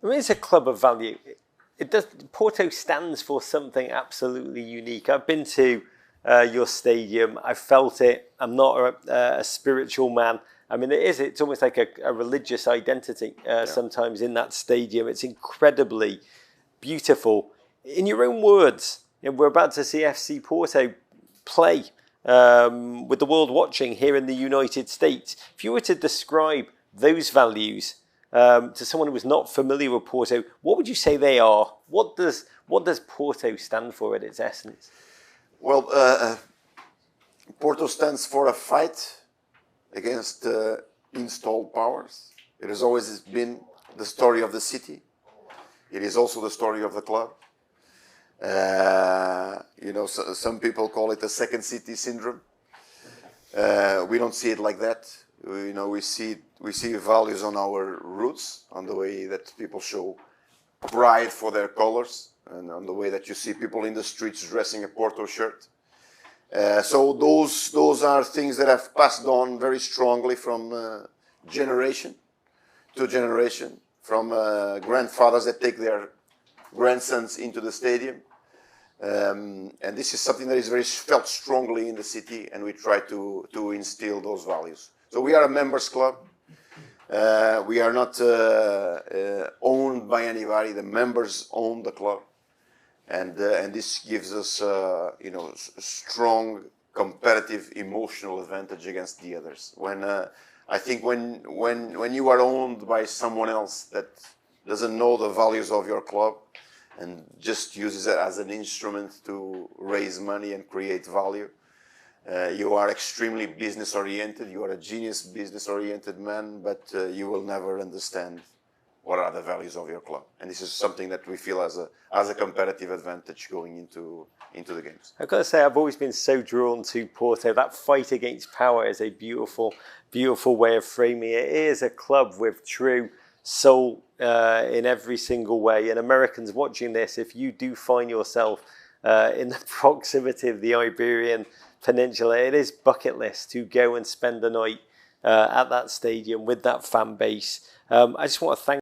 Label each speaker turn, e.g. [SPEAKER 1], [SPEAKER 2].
[SPEAKER 1] I mean, it's a club of value. Porto stands for something absolutely unique. I've been to your stadium. I felt it. I'm not a spiritual man. I mean, it's almost like a religious identity sometimes in that stadium. It's incredibly beautiful. In your own words, we're about to see FC Porto play with the world watching here in the United States. If you were to describe those values to someone who was not familiar with Porto, what would you say they are? What does Porto stand for at its essence?
[SPEAKER 2] Well, Porto stands for a fight against installed powers. It has always been the story of the city. It is also the story of the club. Some people call it the second city syndrome. We don't see it like that. We see values on our roots, on the way that people show pride for their colors, and on the way that you see people in the streets dressing a Porto shirt. So those are things that have passed on very strongly from generation to generation, from grandfathers that take their grandsons into the stadium. And this is something that is very felt strongly in the city, and we try to instill those values. So we are a members club. We are not owned by anybody. The members own the club. And this gives us, strong competitive emotional advantage against the others. I think when you are owned by someone else that doesn't know the values of your club and just uses it as an instrument to raise money and create value, you are extremely business oriented. You are a genius business oriented man, but you will never understand what are the values of your club. And this is something that we feel as a competitive advantage going into the games.
[SPEAKER 1] I've got to say, I've always been so drawn to Porto. That fight against power is a beautiful, beautiful way of framing it. It is a club with true soul in every single way. And Americans watching this, if you do find yourself in the proximity of the Iberian Peninsula, it is bucket list to go and spend the night at that stadium with that fan base. I just want to thank